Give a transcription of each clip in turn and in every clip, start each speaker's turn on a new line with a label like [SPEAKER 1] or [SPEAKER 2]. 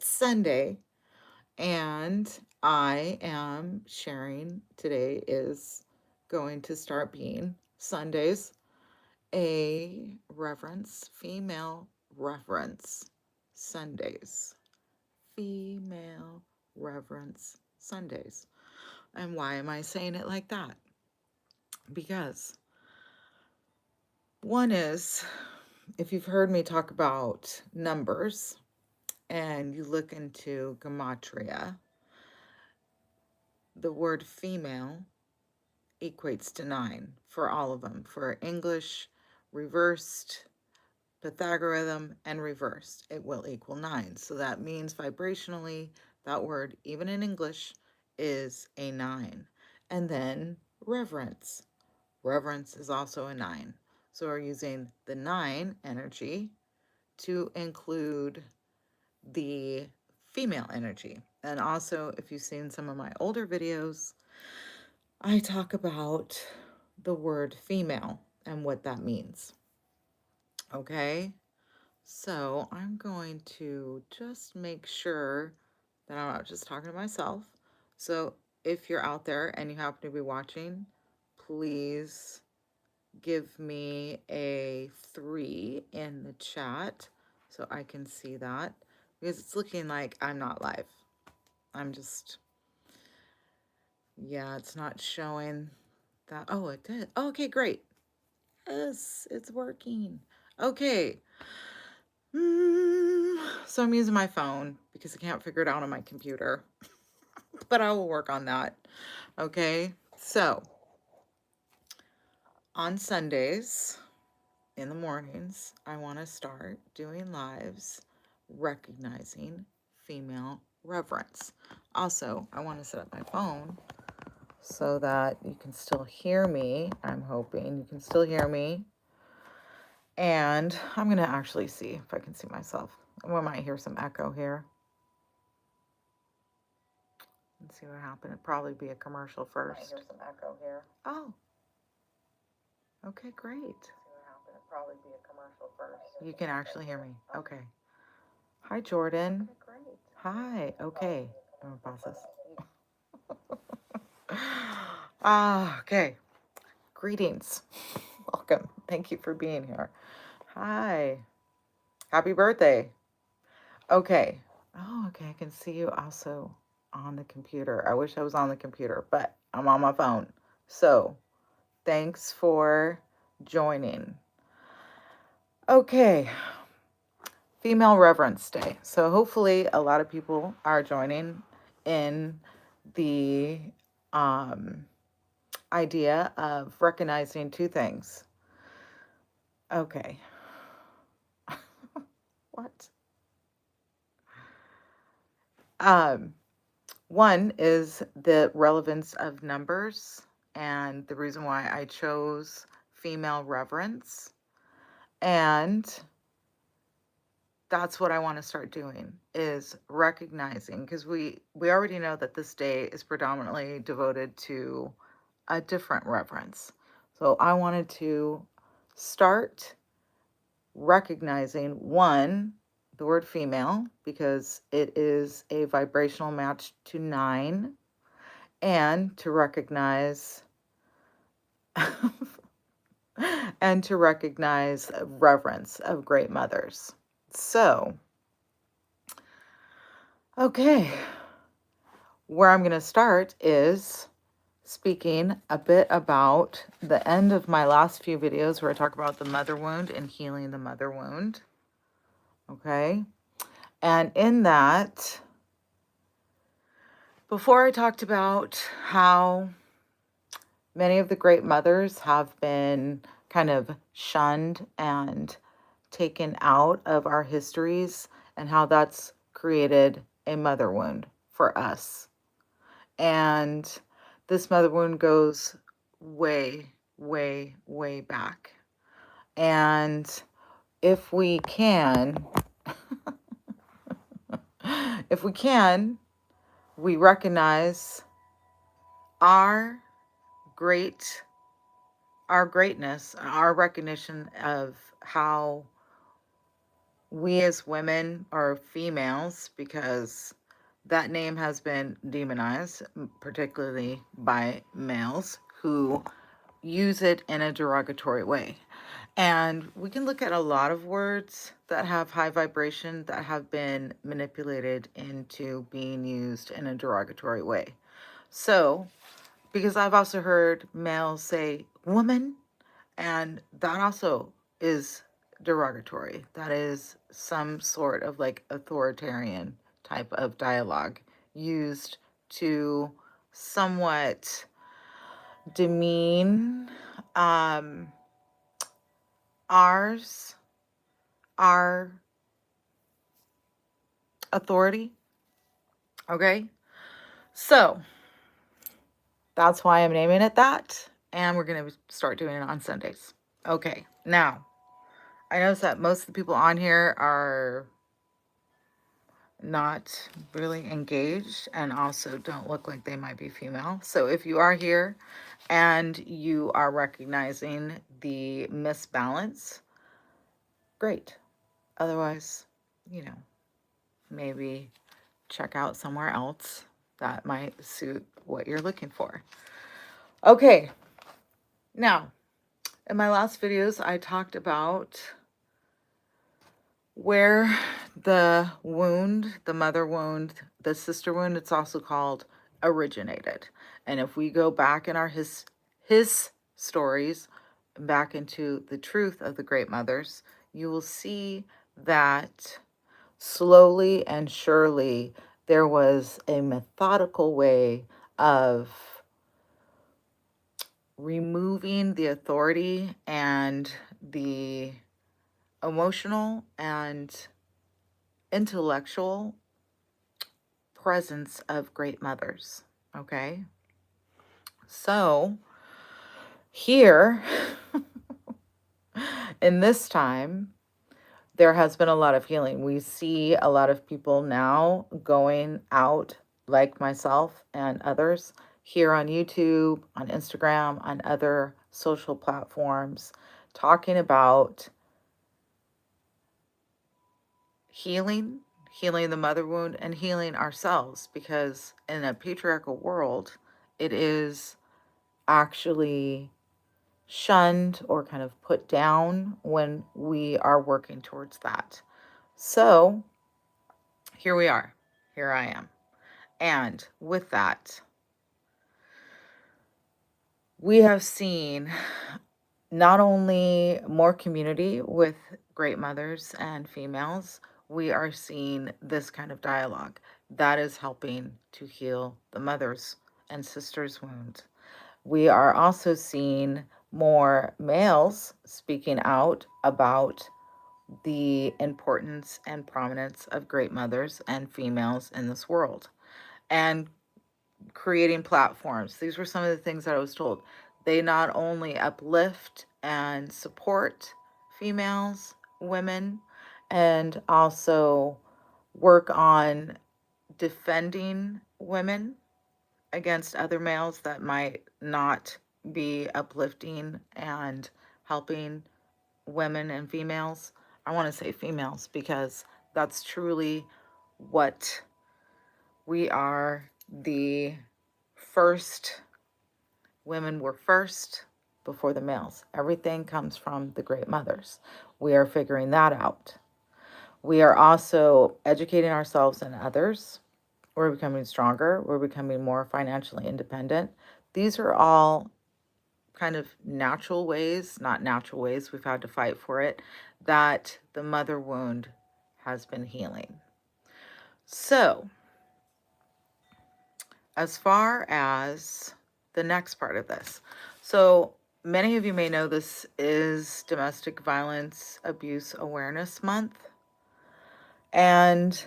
[SPEAKER 1] Sunday, and I am sharing today is going to start being Sundays a reverence, female reverence Sundays. Female reverence Sundays. And why am I saying it like that? Because one is, if you've heard me talk about numbers and you look into gematria, the word female equates to 9 for all of them. For English, reversed, Pythagorean, and reversed, it will equal 9. So that means vibrationally, that word, even in English, is a 9. And then reverence. Reverence is also a 9. So we're using the 9 energy to include the female energy. And also, if you've seen some of my older videos, I talk about the word female and what that means. Okay, so I'm going to just make sure that I'm not just talking to myself. So if you're out there and you happen to be watching, please give me a 3 in the chat so I can see that, because it's looking like I'm not live. I'm just, yeah, it's not showing that. Oh, it did. Okay, great. Yes, it's working. Okay. So I'm using my phone because I can't figure it out on my computer, but I will work on that. Okay. So on Sundays in the mornings, I want to start doing lives recognizing female reverence. Also, I want to set up my phone so that you can still hear me. I'm hoping you can still hear me. And I'm going to actually see if I can see myself. We might hear some echo here. Let's see what happened. It'd probably be a commercial first. Might hear some echo here. Oh. Okay, great. Let's see what happened. It'd probably be a commercial first. You can actually hear me. Okay. Hi, Jordan. Okay, great. Hi. Okay. I'm going to pause this. Okay. Greetings. Welcome. Thank you for being here. Hi. Happy birthday. Okay. Oh, okay. I can see you also on the computer. I wish I was on the computer, but I'm on my phone. So thanks for joining. Okay. Female Reverence Day. So hopefully a lot of people are joining in the idea of recognizing two things. Okay. What? One is the relevance of numbers and the reason why I chose female reverence. And that's what I want to start doing, is recognizing, because we already know that this day is predominantly devoted to a different reverence. So I wanted to start recognizing, one, the word female, because it is a vibrational match to 9, and to recognize and to recognize reverence of great mothers. So, okay, where I'm going to start is speaking a bit about the end of my last few videos where I talk about the mother wound and healing the mother wound. Okay, and in that, before I talked about how many of the great mothers have been kind of shunned and taken out of our histories, and how that's created a mother wound for us. And this mother wound goes way, way, way back. And if we can, we recognize our greatness, our recognition of how we as women or females, because that name has been demonized, particularly by males who use it in a derogatory way. And we can look at a lot of words that have high vibration that have been manipulated into being used in a derogatory way. So, because I've also heard males say woman, and that also is derogatory. That is some sort of like authoritarian type of dialogue used to somewhat demean um, ours, our authority. Okay. So that's why I'm naming it that. And we're going to start doing it on Sundays. Okay. Now, I notice that most of the people on here are not really engaged and also don't look like they might be female. So if you are here and you are recognizing the misbalance, great. Otherwise, you know, maybe check out somewhere else that might suit what you're looking for. Okay, now, in my last videos, I talked about where the wound, the mother wound, the sister wound, it's also called, originated. And if we go back in our his stories, back into the truth of the great mothers, you will see that slowly and surely there was a methodical way of removing the authority and the emotional and intellectual presence of great mothers. Okay. So here in this time, there has been a lot of healing. We see a lot of people now going out, like myself and others, here on YouTube, on Instagram, on other social platforms, talking about healing, healing the mother wound, and healing ourselves, because in a patriarchal world, it is actually shunned or kind of put down when we are working towards that. So here we are. Here I am. And with that, we have seen not only more community with great mothers and females, we are seeing this kind of dialogue that is helping to heal the mothers and sisters' wounds. We are also seeing more males speaking out about the importance and prominence of great mothers and females in this world, and creating platforms. These were some of the things that I was told. They not only uplift and support females, women, and also work on defending women against other males that might not be uplifting and helping women and females. I want to say females because that's truly what we are. The first women were first before the males. Everything comes from the great mothers. We are figuring that out. We are also educating ourselves and others. We're becoming stronger. We're becoming more financially independent. These are all kind of natural ways, not natural ways, we've had to fight for it, that the mother wound has been healing. So, as far as the next part of this, so many of you may know this is Domestic Violence Abuse Awareness Month. And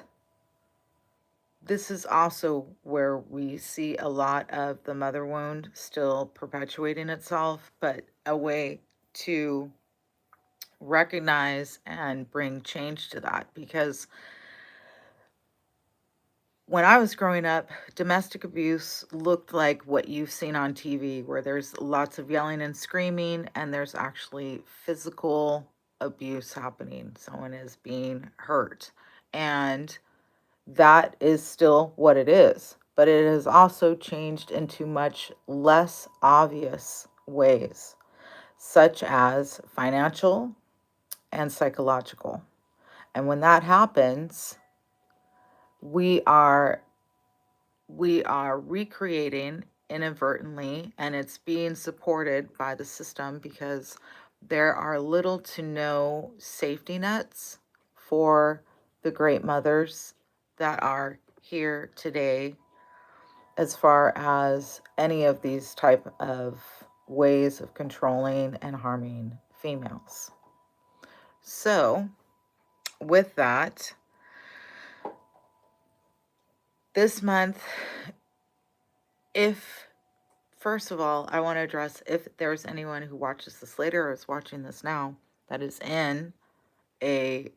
[SPEAKER 1] this is also where we see a lot of the mother wound still perpetuating itself, but a way to recognize and bring change to that. Because when I was growing up, domestic abuse looked like what you've seen on TV, where there's lots of yelling and screaming, and there's actually physical abuse happening, someone is being hurt, and that is still what it is, but it has also changed into much less obvious ways, such as financial and psychological. And when that happens, we are recreating inadvertently, and it's being supported by the system because there are little to no safety nets for the great mothers that are here today, as far as any of these type of ways of controlling and harming females. So with that, this month, if first of all, I want to address, if there's anyone who watches this later or is watching this now that is in a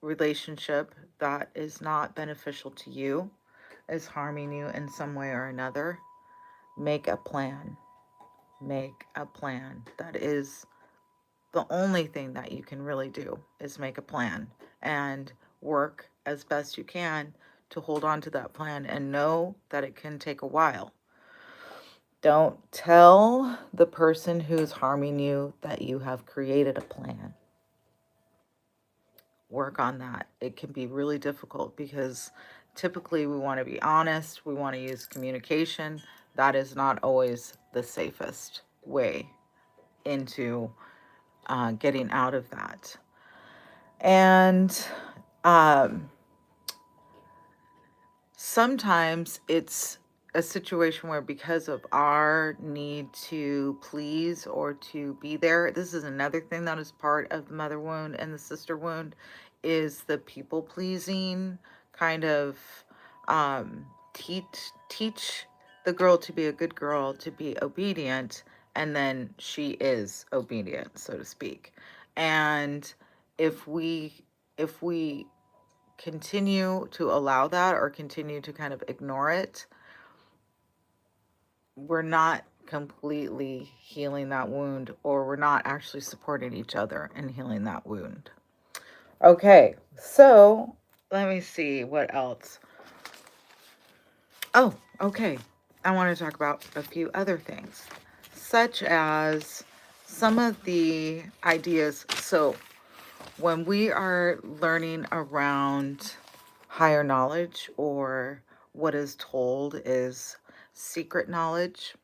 [SPEAKER 1] relationship that is not beneficial to you, is harming you in some way or another, make a plan. Make a plan. That is the only thing that you can really do, is make a plan and work as best you can to hold on to that plan, and know that it can take a while. Don't tell the person who's harming you that you have created a plan. Work on that. It can be really difficult because typically we want to be honest, we want to use communication. That is not always the safest way into getting out of that. And sometimes it's a situation where, because of our need to please or to be there, this is another thing that is part of the mother wound and the sister wound, is the people pleasing kind of teach the girl to be a good girl, to be obedient, and then she is obedient, so to speak. And if we continue to allow that, or continue to kind of ignore it, we're not completely healing that wound, or we're not actually supporting each other in healing that wound. Okay, so let me see what else. Oh, okay. I want to talk about a few other things, such as some of the ideas. So when we are learning around higher knowledge, or what is told is secret knowledge,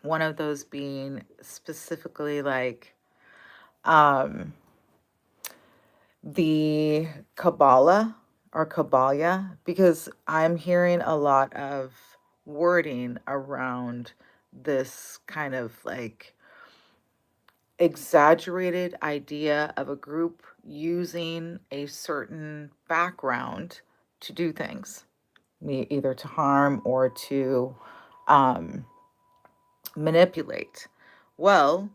[SPEAKER 1] one of those being specifically like the Kabbalah or Kabbalah, because I'm hearing a lot of wording around this kind of like exaggerated idea of a group using a certain background to do things, either to harm or to manipulate. Well,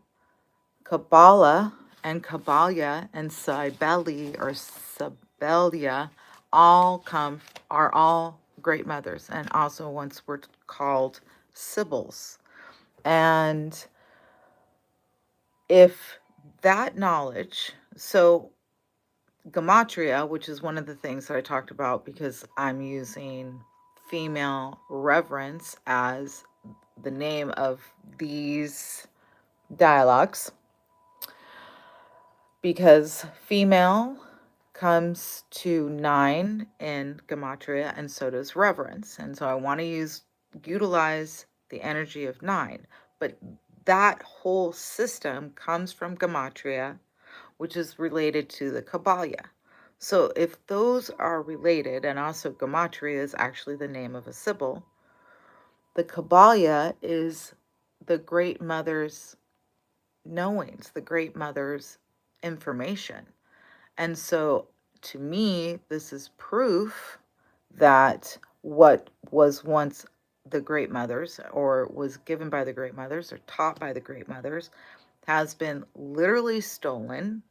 [SPEAKER 1] Kabbalah and Kabbalah and Cybele or Sibelia are all great mothers, and also once were called Sibyls. And if that knowledge, so gematria, which is one of the things that I talked about, because I'm using female reverence as the name of these dialogues, because female comes to 9 in gematria, and so does reverence. And so I want to utilize the energy of 9, but that whole system comes from gematria, which is related to the Kabbalah. So if those are related, and also gematria is actually the name of a Sibyl, the Kabbalah is the great mother's knowings, the great mother's information. And so to me, this is proof that what was once the great mothers, or was given by the great mothers, or taught by the great mothers, has been literally stolen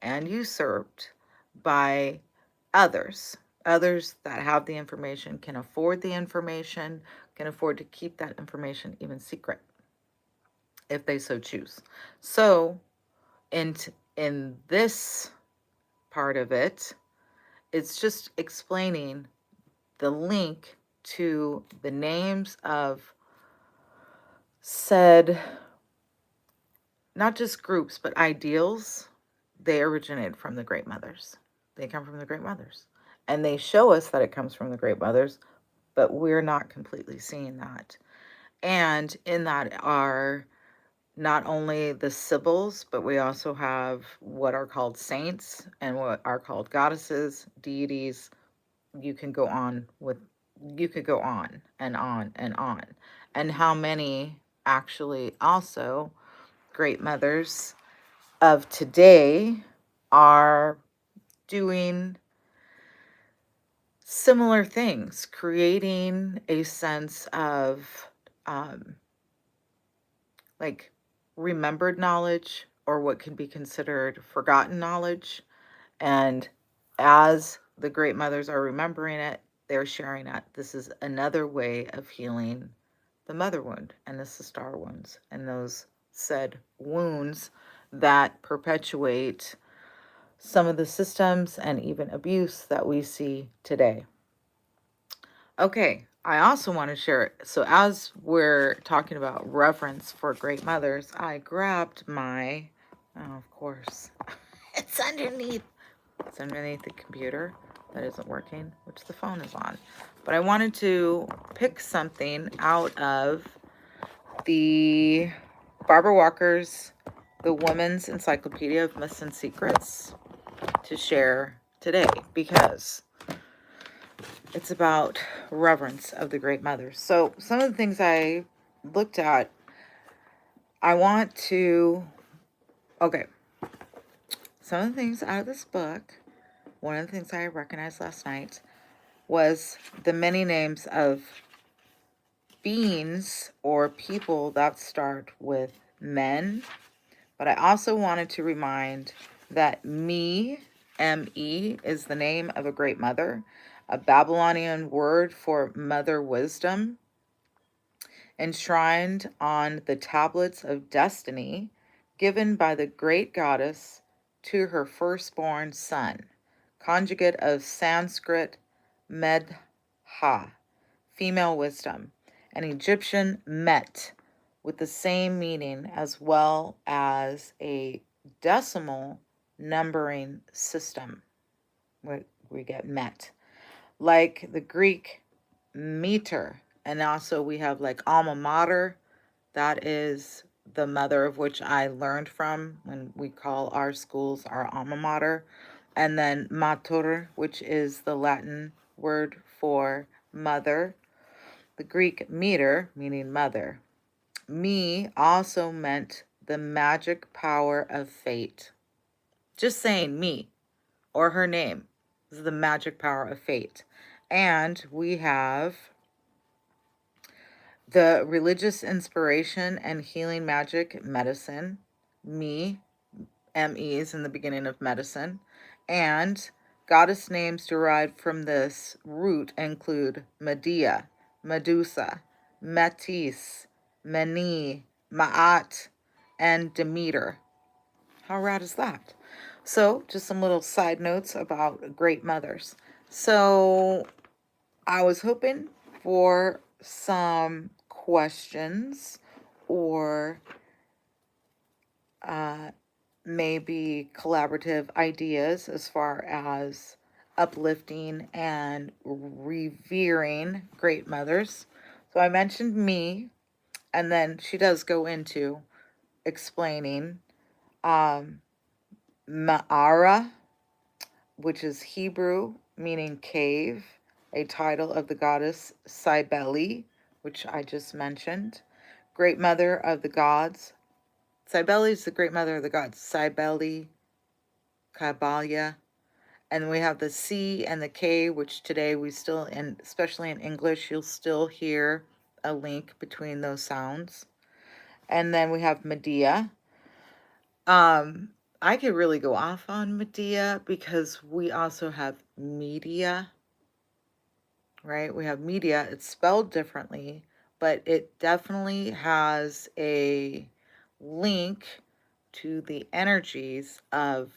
[SPEAKER 1] and usurped by others. Others that have the information, can afford the information, can afford to keep that information even secret if they so choose. So in in this part of it, it's just explaining the link to the names of said, not just groups, but ideals. They originate from the Great Mothers. They come from the Great Mothers. And they show us that it comes from the Great Mothers, but we're not completely seeing that. And in that are not only the Sibyls, but we also have what are called saints and what are called goddesses, deities. You can go on with, you could go on and on and on. And how many actually also Great Mothers of today are doing similar things, creating a sense of um, like remembered knowledge or what can be considered forgotten knowledge. And as the Great Mothers are remembering it, they're sharing it. This is another way of healing the mother wound and the sister wounds and those said wounds that perpetuate some of the systems and even abuse that we see today. Okay, I also want to share, so as we're talking about reverence for great mothers, I grabbed my, oh, of course, it's underneath the computer that isn't working, which the phone is on. But I wanted to pick something out of the Barbara Walker's The Women's Encyclopedia of Myths and Secrets to share today, because it's about reverence of the great mothers. So some of the things I looked at, I want to, okay, some of the things out of this book, one of the things I recognized last night was the many names of beings or people that start with men. But I also wanted to remind that me, M-E, is the name of a great mother, a Babylonian word for mother wisdom, enshrined on the tablets of destiny given by the great goddess to her firstborn son, conjugate of Sanskrit Medha, female wisdom, and Egyptian Met, with the same meaning, as well as a decimal numbering system. We get Met. Like the Greek meter, and also we have like alma mater, that is the mother of which I learned from when we call our schools our alma mater. And then mater, which is the Latin word for mother. The Greek meter, meaning mother. Me also meant the magic power of fate. Just saying me or her name is the magic power of fate. And we have the religious inspiration and healing magic medicine. Me, M-E is in the beginning of medicine. And goddess names derived from this root include Medea, Medusa, Metis, Meni, Maat, and Demeter. How rad is that? So, just some little side notes about great mothers. So, I was hoping for some questions or maybe collaborative ideas as far as uplifting and revering great mothers. So I mentioned me, and then she does go into explaining Ma'ara, which is Hebrew meaning cave, a title of the goddess Cybele, which I just mentioned. Great mother of the gods. Cybele is the great mother of the gods. Cybele, Kabalia. And we have the C and the K, which today we still, and especially in English, you'll still hear a link between those sounds. And then we have Medea. I could really go off on Medea because we also have media, right? We have media. It's spelled differently, but it definitely has a link to the energies of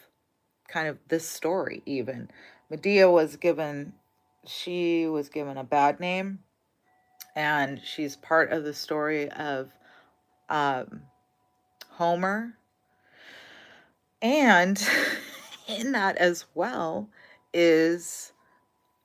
[SPEAKER 1] kind of this story. Even Medea was given, she was given a bad name, and she's part of the story of um, Homer. And in that as well is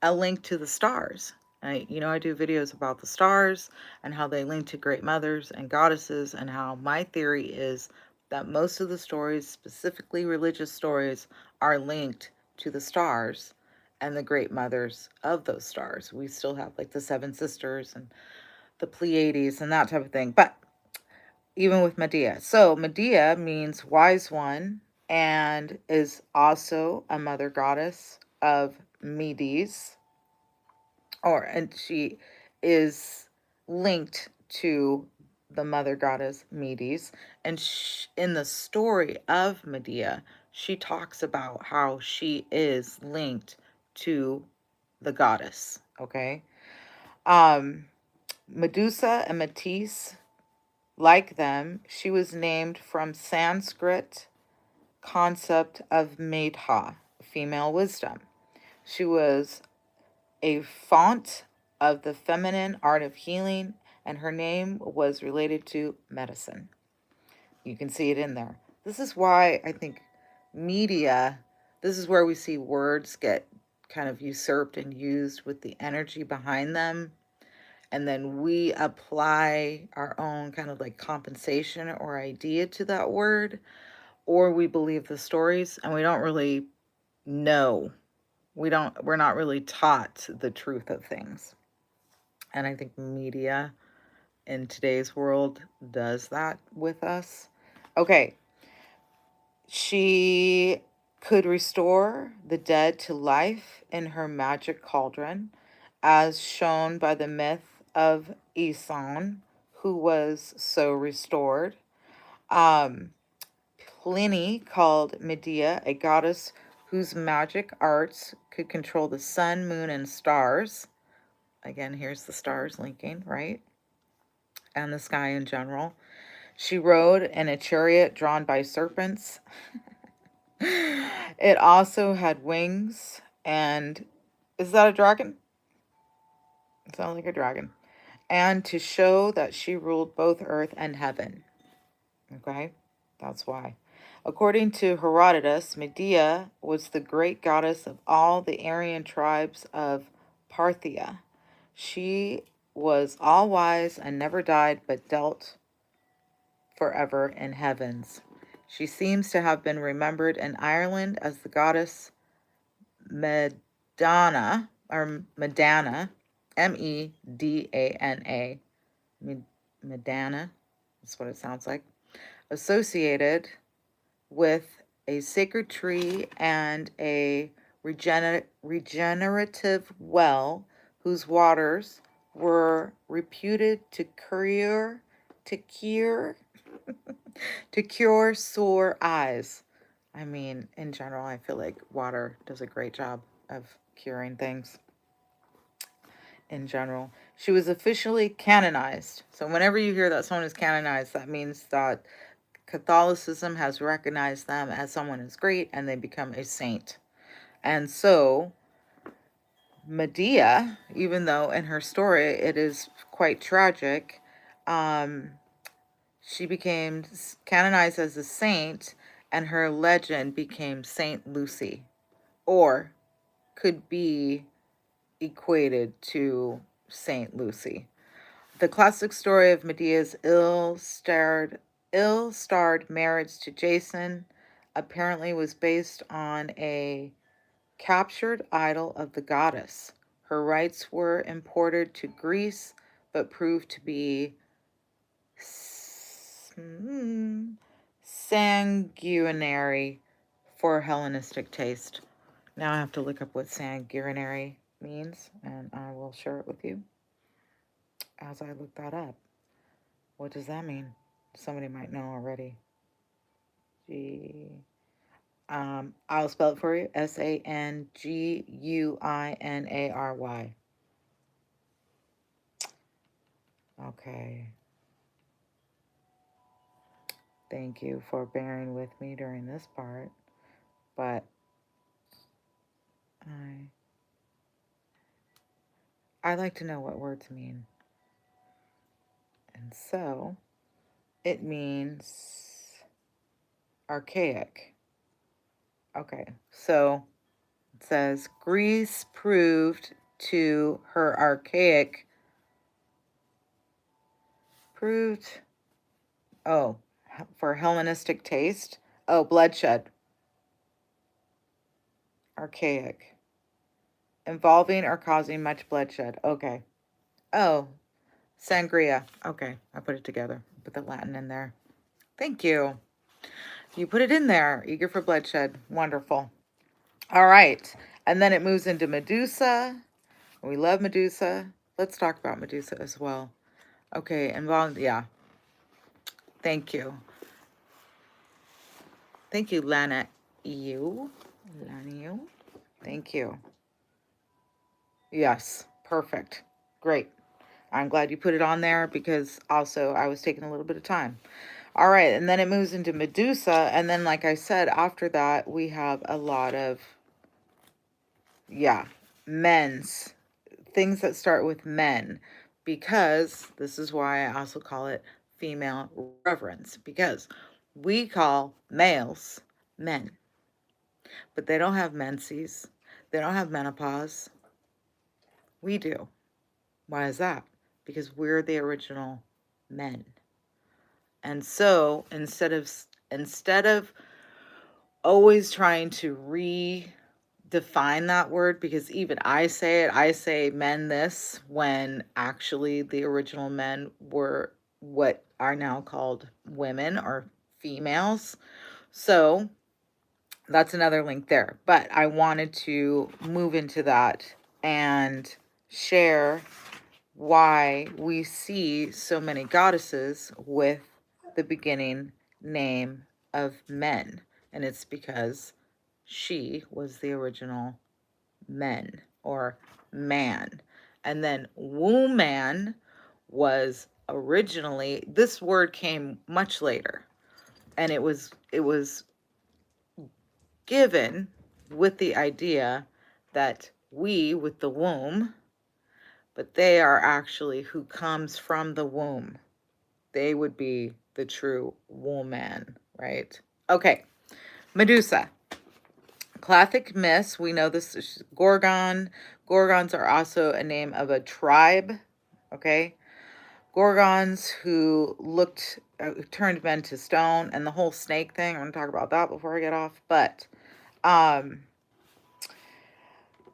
[SPEAKER 1] a link to the stars. I do videos about the stars and how they link to great mothers and goddesses, and how my theory is that most of the stories, specifically religious stories, are linked to the stars and the great mothers of those stars. We still have like the Seven Sisters and the Pleiades and that type of thing. But even with Medea. So Medea means wise one and is also a mother goddess of Medes, and she is linked to the mother goddess Medes. And in the story of Medea, she talks about how she is linked to the goddess. Okay. Um, Medusa and Matisse, like them, she was named from Sanskrit concept of Medha, female wisdom. She was a font of the feminine art of healing, and her name was related to medicine. You can see it in there. This is why I think media, this is where we see words get kind of usurped and used with the energy behind them. And then we apply our own kind of like compensation or idea to that word, or we believe the stories and we don't really know. We're not really taught the truth of things. And I think media in today's world does that with us. Okay. She could restore the dead to life in her magic cauldron, as shown by the myth of Aeson, who was so restored. Um, Pliny called Medea a goddess whose magic arts could control the sun, moon, and stars. Again, here's the stars linking, right? And the sky in general. She rode in a chariot drawn by serpents. It also had wings. And is that a dragon? It sounds like a dragon. And to show that she ruled both earth and heaven. Okay, that's why. According to Herodotus, Medea was the great goddess of all the Aryan tribes of Parthia. She was all wise and never died, but dwelt forever in heavens. She seems to have been remembered in Ireland as the goddess Medana, or Medana, Medana, Medana, that's what it sounds like, associated with a sacred tree and a regenerative well whose waters were reputed to cure to cure sore eyes. I mean, in general, I feel like water does a great job of curing things in general. She was officially canonized. So whenever you hear that someone is canonized, that means that Catholicism has recognized them as someone who's great and they become a saint. And so Medea, even though in her story it is quite tragic, she became canonized as a saint, and her legend became Saint Lucy, or could be equated to Saint Lucy. The classic story of Medea's ill-starred marriage to Jason apparently was based on a captured idol of the goddess. Her rites were imported to Greece, but proved to be sanguinary for Hellenistic taste. Now I have to look up what sanguinary means, and I will share it with you as I look that up. What does that mean? Somebody might know already. I'll spell it for you. Sanguinary. Okay. Thank you for bearing with me during this part. But I like to know what words mean. And so it means archaic. Okay, so it says Greece proved to her archaic, proved, oh, for Hellenistic taste. Oh, bloodshed. Archaic. Involving or causing much bloodshed. Okay. Oh, sangria. Okay, I put it together. Put the Latin in there. Thank you. You put it in there. Eager for bloodshed. Wonderful. All right. And then it moves into Medusa. We love Medusa. Let's talk about Medusa as well. Okay, involved. Yeah. Thank you. Thank you, Lana. You. Thank you. Yes. Perfect. Great. I'm glad you put it on there because also I was taking a little bit of time. All right, and then it moves into Medusa, and then like I said, after that we have a lot of men's things that start with men, because this is why I also call it female reverence, because we call males men, but they don't have menses, they don't have menopause. We do. Why is that? Because we're the original men. And so instead of always trying to redefine that word, because even I say men this, when actually the original men were what are now called women or females. So that's another link there. But I wanted to move into that and share why we see so many goddesses with the beginning name of men. And it's because she was the original men or man. And then woman was originally, this word came much later, and it was given with the idea that we with the womb, but they are actually who comes from the womb. They would be the true woman, right? Okay, Medusa. Classic myths, we know this is Gorgon. Gorgons are also a name of a tribe, okay? Gorgons who turned men to stone, and the whole snake thing. I'm going to talk about that before I get off. But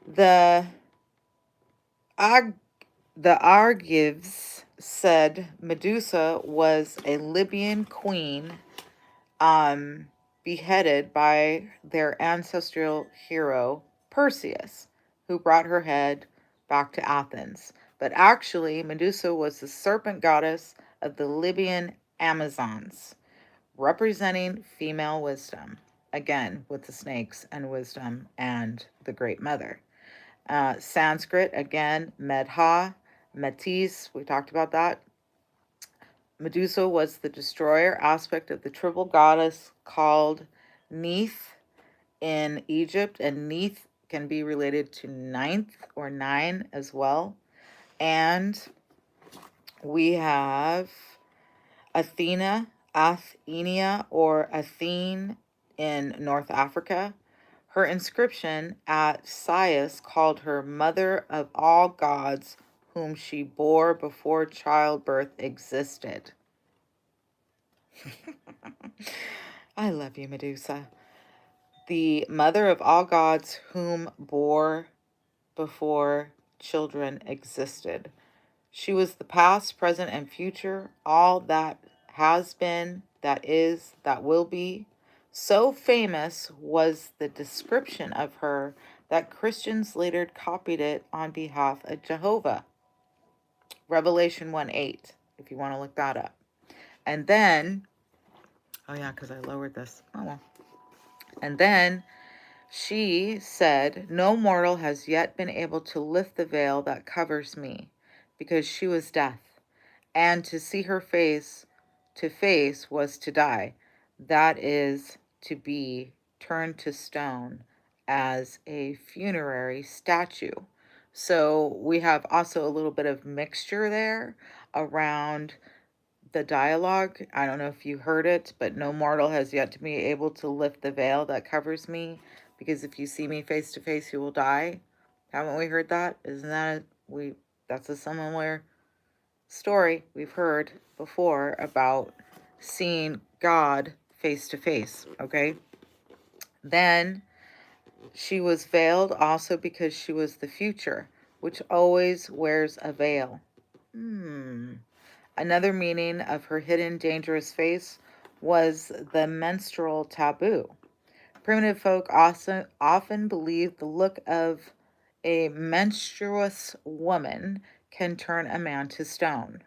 [SPEAKER 1] the Argives said Medusa was a Libyan queen beheaded by their ancestral hero Perseus, who brought her head back to Athens. But actually, Medusa was the serpent goddess of the Libyan Amazons, representing female wisdom, again with the snakes and wisdom and the Great Mother. Sanskrit, again, Medha, Metis, we talked about that. Medusa was the destroyer aspect of the triple goddess called Neith in Egypt, and Neith can be related to ninth or nine as well. And we have Athena, Athenia, or Athene in North Africa. Her inscription at Sais called her mother of all gods whom she bore before childbirth existed. I love you, Medusa. The mother of all gods whom bore before children existed. She was the past, present, and future, all that has been, that is, that will be. So famous was the description of her that Christians later copied it on behalf of Jehovah. Revelation 1:8, if you want to look that up. And then, oh yeah, because I lowered this. Oh well. And then she said, "No mortal has yet been able to lift the veil that covers me, because she was death, and to see her face to face was to die. that is to be turned to stone as a funerary statue. So we have also a little bit of mixture there around the dialogue. I don't know if you heard it, but no mortal has yet to be able to lift the veil that covers me, because if you see me face to face, you will die. Haven't we heard that? Isn't that that's a similar story we've heard before about seeing God face to face, okay? Then she was veiled also because she was the future, which always wears a veil. Another meaning of her hidden dangerous face was the menstrual taboo. Primitive folk also often believed the look of a menstruous woman can turn a man to stone.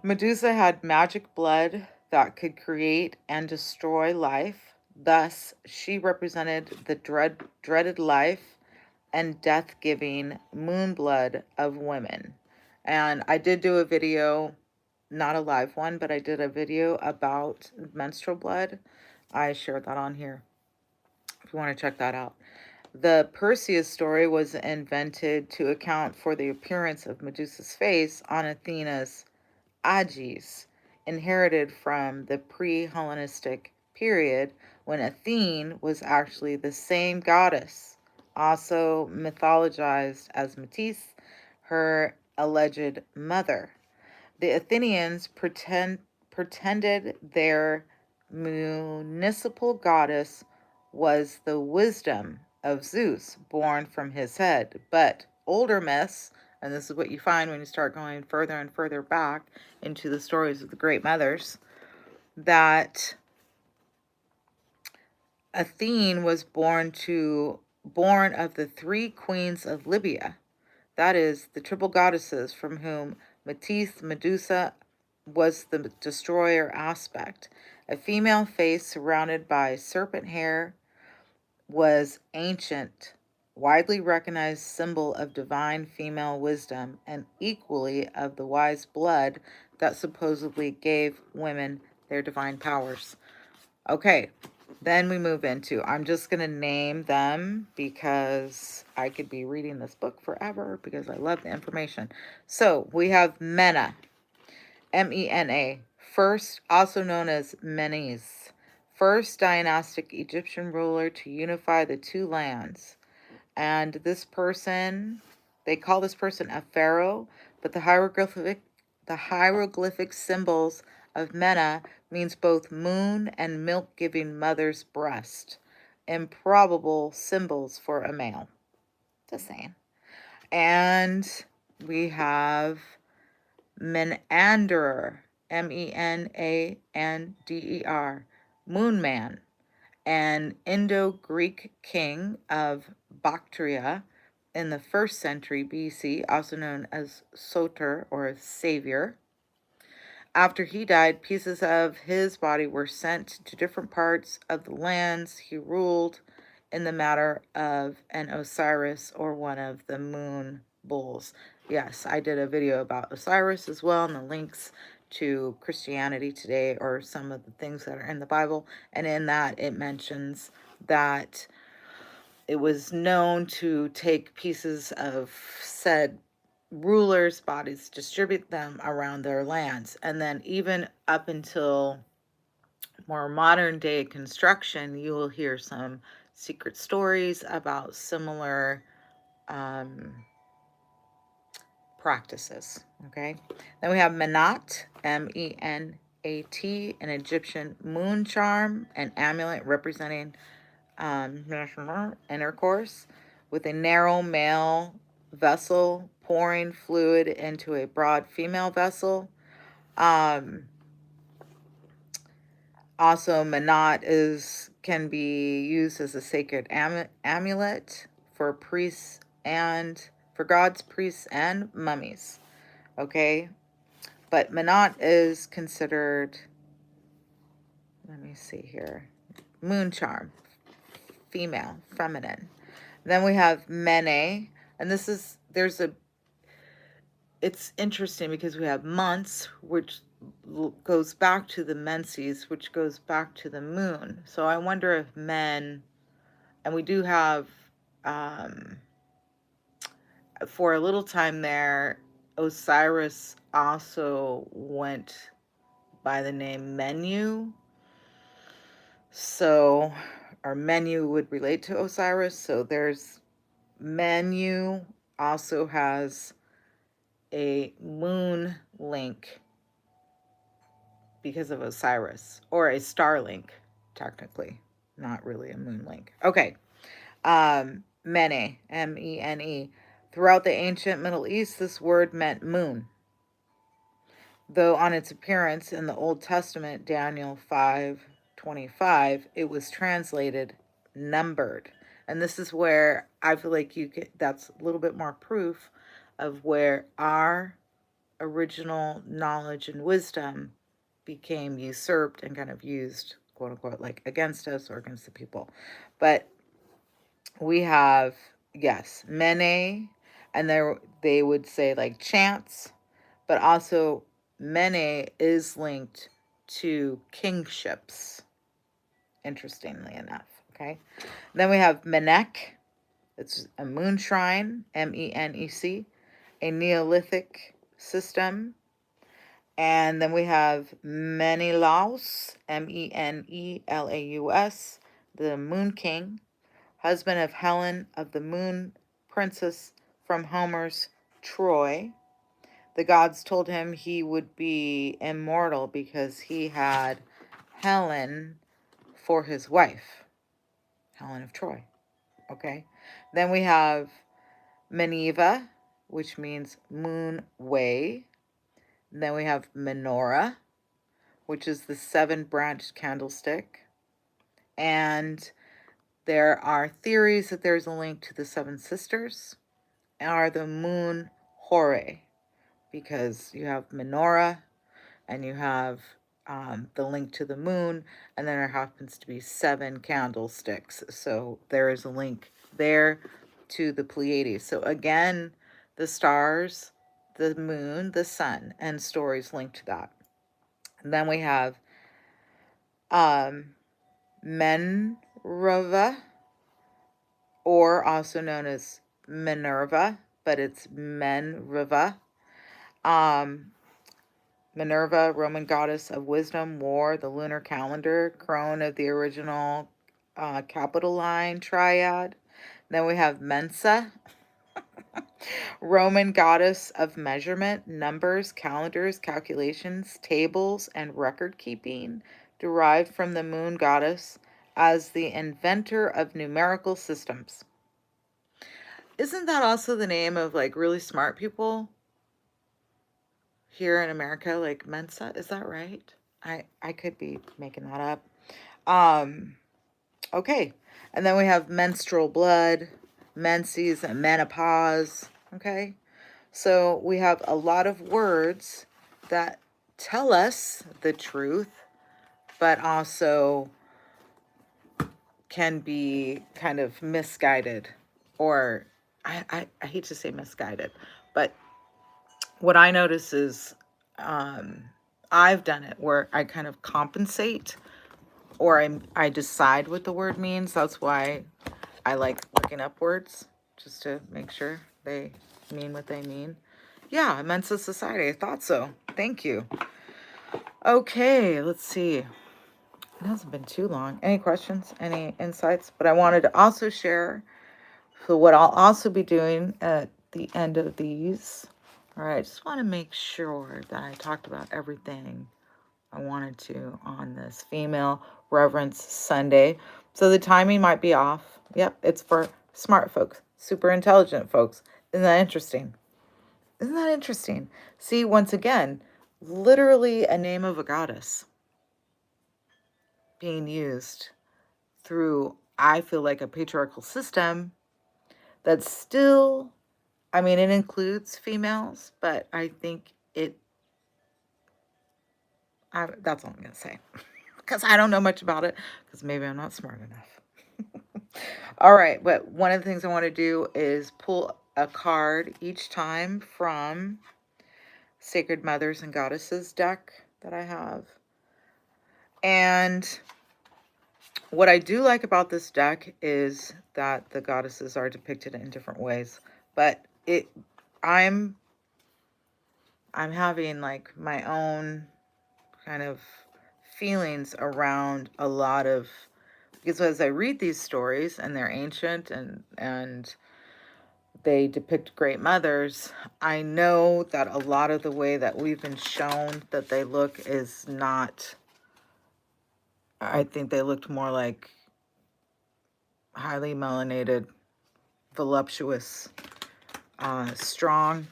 [SPEAKER 1] Medusa had magic blood that could create and destroy life. Thus, she represented the dreaded life and death giving moon blood of women. And I did do a video, not a live one, but I did a video about menstrual blood. I shared that on here if you want to check that out. The Perseus story was invented to account for the appearance of Medusa's face on Athena's Aegis, inherited from the pre-Hellenistic period when Athene was actually the same goddess, also mythologized as Metis, her alleged mother. The Athenians pretended their municipal goddess was the wisdom of Zeus, born from his head. But older myths, and this is what you find when you start going further and further back into the stories of the great mothers, that Athene was born of the three queens of Libya. That is, the triple goddesses from whom Metis, Medusa, was the destroyer aspect. A female face surrounded by serpent hair was ancient, widely recognized symbol of divine female wisdom and equally of the wise blood that supposedly gave women their divine powers. Okay, then we move into, I'm just going to name them because I could be reading this book forever because I love the information. So we have Mena, Mena, first, also known as Menes, first dynastic Egyptian ruler to unify the two lands. And this person, they call this person a pharaoh, but the hieroglyphic symbols of Mena means both moon and milk-giving mother's breast. Improbable symbols for a male. Just saying. And we have Menander, Menander, Moon Man, an Indo-Greek king of Bactria in the 1st century BC, also known as Soter or Savior. After he died, pieces of his body were sent to different parts of the lands he ruled in the matter of an Osiris or one of the moon bulls. Yes, I did a video about Osiris as well, and the links to Christianity Today or some of the things that are in the Bible. And in that, it mentions that it was known to take pieces of said rulers' bodies, distribute them around their lands. And then even up until more modern day construction, you will hear some secret stories about similar practices. Okay. Then we have Menat, Menat, an Egyptian moon charm, an amulet representing intercourse with a narrow male vessel pouring fluid into a broad female vessel. Also, Menat can be used as a sacred amulet for priests and for gods, priests, and mummies. Okay, but Menat is considered, let me see here, moon charm, female, feminine. Then we have Mene, and it's interesting because we have months, which goes back to the Menses, which goes back to the moon. So I wonder if men, and we do have, for a little time there, Osiris also went by the name Menu. So our menu would relate to Osiris. So there's Menu also has a moon link because of Osiris, or a star link, technically, not really a moon link. Okay. Mene, M-E-N-E. Throughout the ancient Middle East, this word meant moon, though on its appearance in the Old Testament, Daniel 5:25, it was translated numbered. And this is where I feel like that's a little bit more proof of where our original knowledge and wisdom became usurped and kind of used, quote unquote, like against us or against the people. But we have, yes, Mene, and there they would say like chance, but also Mene is linked to kingships, interestingly enough. Okay. Then we have Menek. It's a moon shrine, M-E-N-E-C, a Neolithic system. And then we have Menelaus, Menelaus, the moon king, husband of Helen of the moon princess from Homer's Troy. The gods told him he would be immortal because he had Helen for his wife, Helen of Troy. Okay. Then we have Meneva, which means moon way. Then we have menorah, which is the 7-branched candlestick. And there are theories that there's a link to the 7 sisters, are the moon hore, because you have menorah and you have the link to the moon, and then there happens to be 7 candlesticks. So there is a link there to the Pleiades. So again, the stars, the moon, the sun, and stories linked to that. And then we have Menrava, or also known as Minerva, but it's Menrava. Minerva, Roman goddess of wisdom, war, the lunar calendar, crone of the original Capitoline triad. Then we have Mensa, Roman goddess of measurement, numbers, calendars, calculations, tables, and record keeping, derived from the moon goddess as the inventor of numerical systems. Isn't that also the name of like really smart people here in America, like Mensa? Is that right? I could be making that up. Okay. And then we have menstrual blood, menses, and menopause. Okay. So we have a lot of words that tell us the truth, but also can be kind of misguided, or I hate to say misguided, but what I notice is I've done it where I kind of compensate, or I decide what the word means. That's why I like looking up words, just to make sure they mean what they mean. Yeah, Mensa Society. I thought so. Thank you. Okay, let's see. It hasn't been too long. Any questions? Any insights? But I wanted to also share, so what I'll also be doing at the end of these. All right, I just want to make sure that I talked about everything I wanted to on this Female Reverence Sunday. So the timing might be off. Yep, it's for smart folks, super intelligent folks. Isn't that interesting? Isn't that interesting? See, once again, literally a name of a goddess being used through, I feel like, a patriarchal system that's still, I mean, it includes females, but I think that's all I'm going to say. Because I don't know much about it, because maybe I'm not smart enough. All right, but one of the things I want to do is pull a card each time from Sacred Mothers and Goddesses deck that I have. And what I do like about this deck is that the goddesses are depicted in different ways. But I'm having like my own kind of feelings around a lot of, because as I read these stories and they're ancient and they depict great mothers, I know that a lot of the way that we've been shown that they look is not, I think they looked more like highly melanated, voluptuous, strong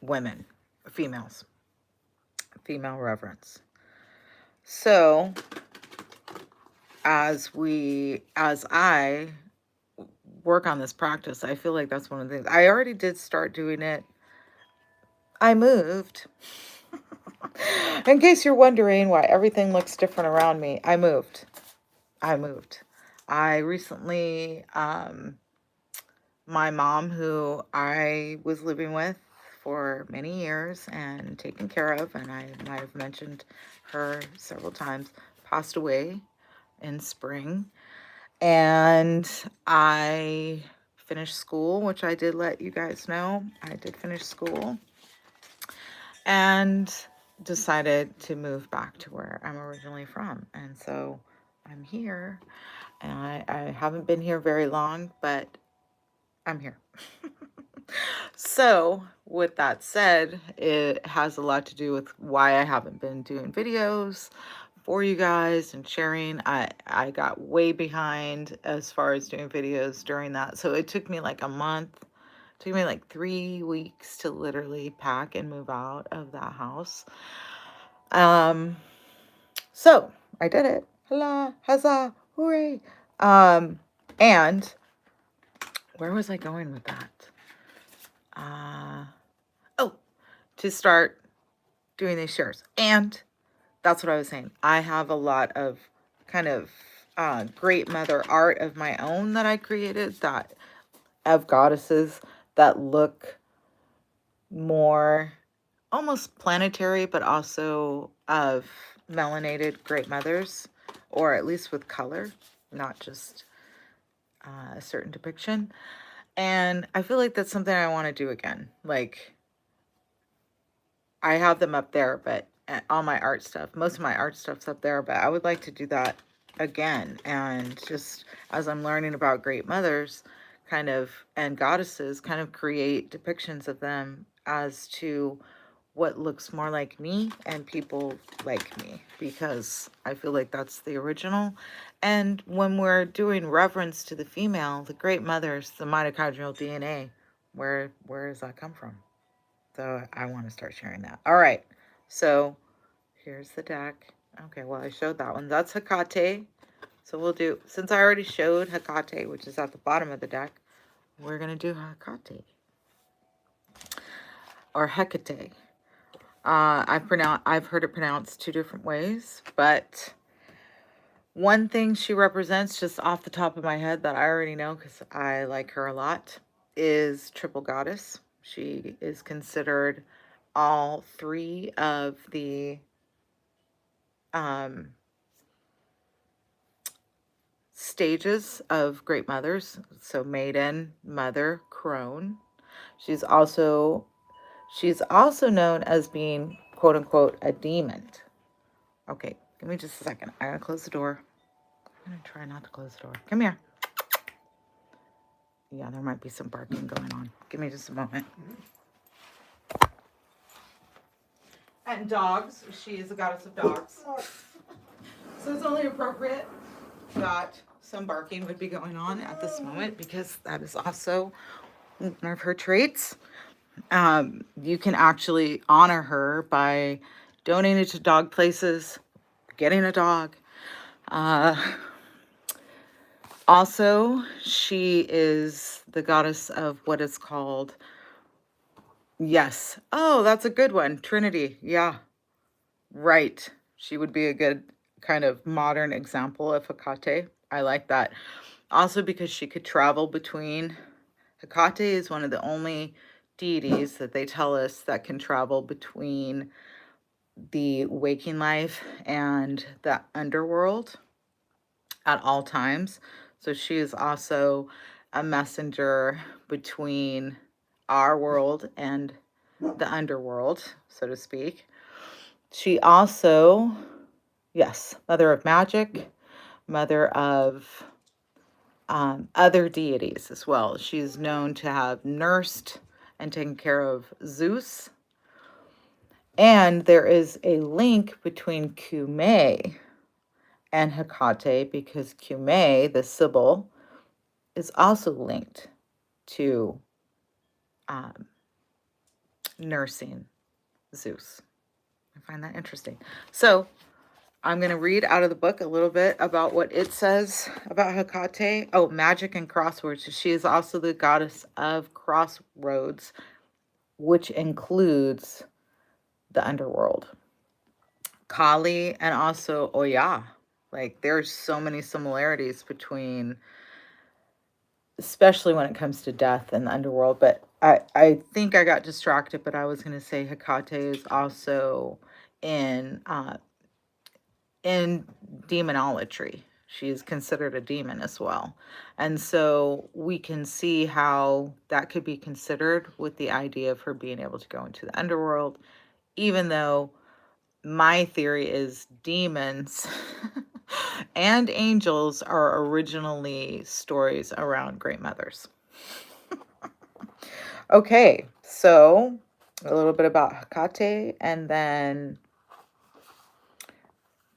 [SPEAKER 1] women, females, female reverence. So as I work on this practice, I feel like that's one of the things. I already did start doing it. I moved. In case you're wondering why everything looks different around me, I moved. I recently, my mom, who I was living with for many years and taken care of, and I might have mentioned her several times, passed away in spring. And I finished school, which I did let you guys know. I did finish school and decided to move back to where I'm originally from. And so I'm here. And I haven't been here very long, but I'm here. So with that said, it has a lot to do with why I haven't been doing videos for you guys and sharing. I got way behind as far as doing videos during that. So it took me like a month. It took me like 3 weeks to literally pack and move out of that house. So I did it. Hola, huzzah, hooray. And where was I going with that? To start doing these shares. And that's what I was saying. I have a lot of kind of great mother art of my own that I created, that of goddesses that look more almost planetary, but also of melanated great mothers, or at least with color, not just a certain depiction. And I feel like that's something I want to do again. Like, I have them up there, but all my art stuff, most of my art stuff's up there, but I would like to do that again. And just as I'm learning about great mothers kind of, and goddesses, kind of create depictions of them as to what looks more like me and people like me, because I feel like that's the original. And when we're doing reverence to the female, the great mothers, the mitochondrial DNA, where does that come from? So I want to start sharing that. All right. So here's the deck. Okay, well, I showed that one. That's Hecate. So we'll do, since I already showed Hecate, which is at the bottom of the deck, we're going to do Hecate. Or Hecate. I've heard it pronounced 2 different ways, but one thing she represents, just off the top of my head, that I already know because I like her a lot, is triple goddess. She is considered all 3 of the stages of great mothers. So maiden, mother, crone. She's also known as being, quote unquote, a demon. Okay, give me just a second. I gotta close the door. I'm gonna try not to close the door. Come here. Yeah, there might be some barking going on. Give me just a moment. And dogs. She is a goddess of dogs. So it's only appropriate that some barking would be going on at this moment, because that is also one of her traits. You can actually honor her by donating to dog places, getting a dog. Also, she is the goddess of what is called, yes. Oh, that's a good one. Trinity. Yeah. Right. She would be a good kind of modern example of Hecate. I like that. Also because she could travel between, Hecate is one of the only deities that they tell us that can travel between the waking life and the underworld at all times. So she is also a messenger between our world and the underworld, so to speak. She also, yes, mother of magic, mother of other deities as well. She's known to have nursed and taken care of Zeus. And there is a link between Kume and Hecate because Kume, the Sibyl, is also linked to um, nursing Zeus. I find that interesting. So I'm going to read out of the book a little bit about what it says about Hecate. Oh, magic and crossroads. She is also the goddess of crossroads, which includes the underworld. Kali and also Oya. Like there's so many similarities between, especially when it comes to death and the underworld. But I think I got distracted, but I was going to say Hecate is also in in demonolatry. She is considered a demon as well. And so we can see how that could be considered with the idea of her being able to go into the underworld, even though my theory is demons and angels are originally stories around great mothers. Okay, so a little bit about Hecate, and then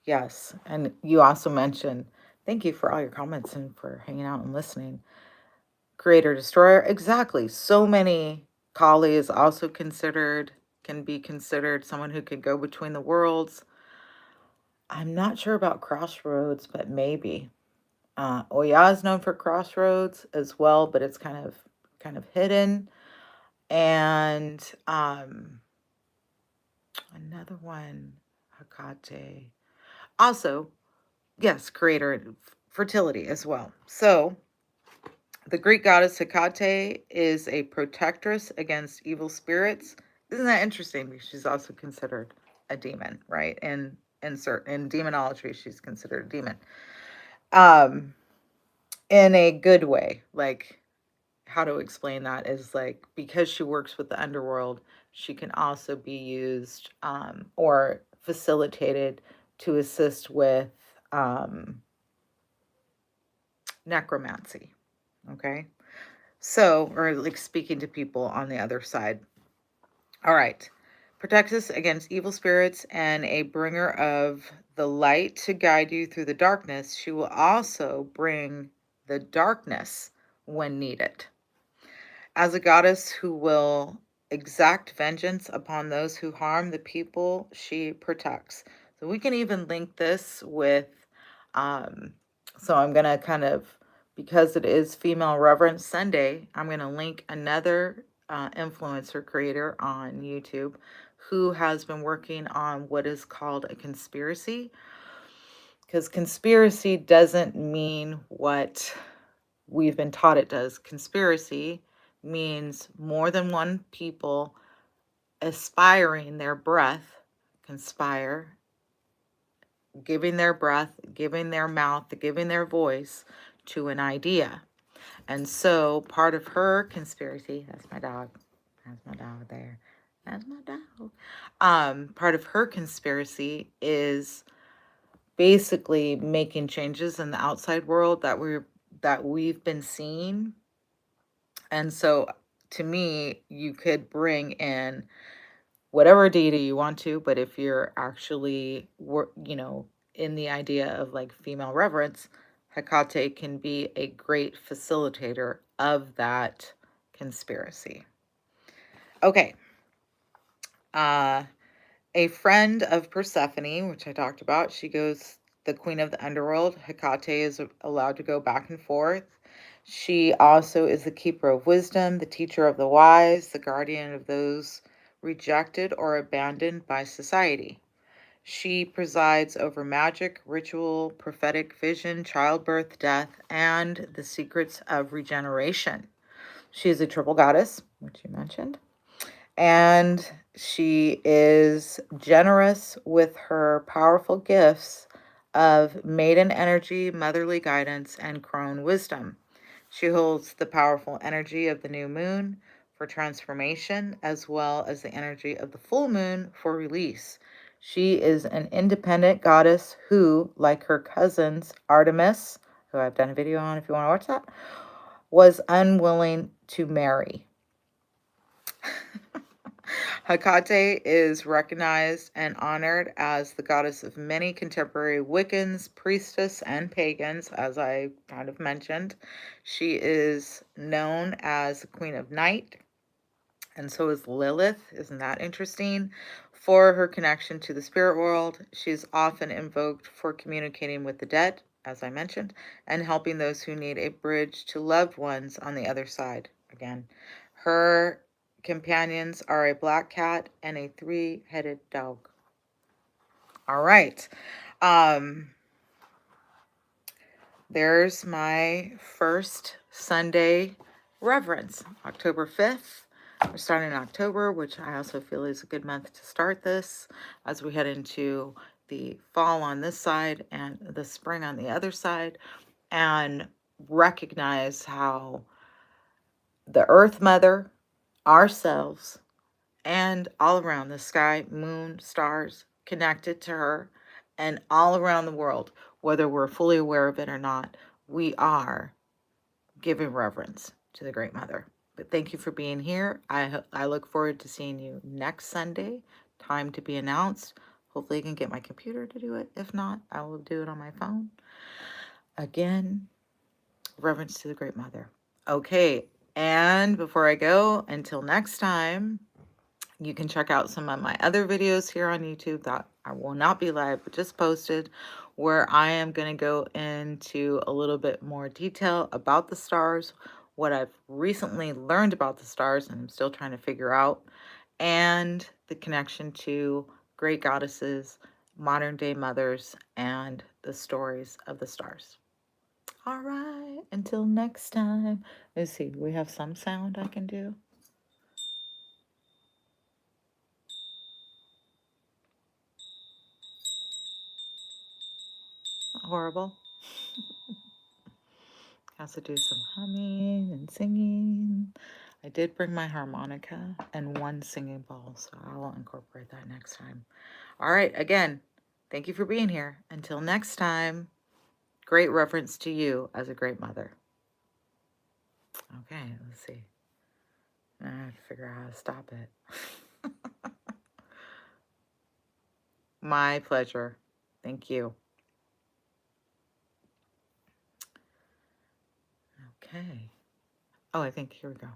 [SPEAKER 1] yes, and you also mentioned, thank you for all your comments and for hanging out and listening. Creator Destroyer, exactly. So many. Kali is also considered, can be considered someone who could go between the worlds. I'm not sure about Crossroads, but maybe. Oya is known for Crossroads as well, but it's kind of hidden. And another one, Hecate. Also, yes, creator fertility as well. So the Greek goddess Hecate is a protectress against evil spirits. Isn't that interesting? Because she's also considered a demon, right? In demonology, she's considered a demon. In a good way. Like, how to explain that is like, because she works with the underworld, she can also be used or facilitated to assist with necromancy. Okay. So, or like speaking to people on the other side. All right. Protects us against evil spirits and a bringer of the light to guide you through the darkness. She will also bring the darkness when needed. As a goddess who will exact vengeance upon those who harm the people she protects. So we can even link this with, so I'm going to kind of, because it is Female Reverence Sunday, I'm going to link another influencer creator on YouTube who has been working on what is called a conspiracy. Because conspiracy doesn't mean what we've been taught it does. Conspiracy means more than one people aspiring their breath, conspire, giving their breath, giving their mouth, giving their voice to an idea. And so part of her conspiracy, that's my dog there. That's my dog. Part of her conspiracy is basically making changes in the outside world that we've been seeing. And so to me, you could bring in whatever deity you want to, but if you're actually in the idea of like female reverence, Hecate can be a great facilitator of that conspiracy. Okay. A friend of Persephone, which I talked about, she goes, the queen of the underworld. Hecate is allowed to go back and forth. She also is the keeper of wisdom, the teacher of the wise, the guardian of those rejected or abandoned by society. She presides over magic, ritual, prophetic vision, childbirth, death, and the secrets of regeneration. She is a triple goddess, which you mentioned. And She is generous with her powerful gifts of maiden energy, motherly guidance, and crone wisdom. She holds the powerful energy of the new moon for transformation, as well as the energy of the full moon for release. She is an independent goddess who, like her cousins Artemis, who I've done a video on if you want to watch that, was unwilling to marry. Hecate is recognized and honored as the goddess of many contemporary Wiccans, priestess, and pagans, as I kind of mentioned. She is known as the Queen of Night, and so is Lilith. Isn't that interesting? For her connection to the spirit world, she's often invoked for communicating with the dead, as I mentioned, and helping those who need a bridge to loved ones on the other side. Again, her companions are a black cat and a three-headed dog. All right. There's my first Sunday reverence, October 5th. We're starting in October, which I also feel is a good month to start this as we head into the fall on this side and the spring on the other side, and recognize how the Earth Mother, ourselves, and all around the sky, moon, stars, connected to her, and all around the world, whether we're fully aware of it or not, we are giving reverence to the Great Mother. But thank you for being here. I look forward to seeing you next Sunday. Time to be announced. Hopefully I can get my computer to do it. If not, I will do it on my phone. Again, reverence to the Great Mother. Okay, and before I go, until next time, you can check out some of my other videos here on YouTube that I will not be live, but just posted, where I am going to go into a little bit more detail about the stars, what I've recently learned about the stars and I'm still trying to figure out, and the connection to great goddesses, modern day mothers, and the stories of the stars. All right, until next time. Let's see, we have some sound I can do. Horrible. Also do some humming and singing. I did bring my harmonica and one singing bowl, so I'll incorporate that next time. All right, again, thank you for being here. Until next time, great reverence to you as a great mother. Okay, let's see. I have to figure out how to stop it. My pleasure. Thank you. Okay. Oh, I think here we go.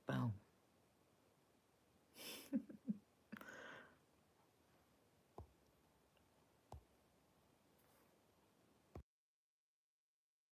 [SPEAKER 1] Boom.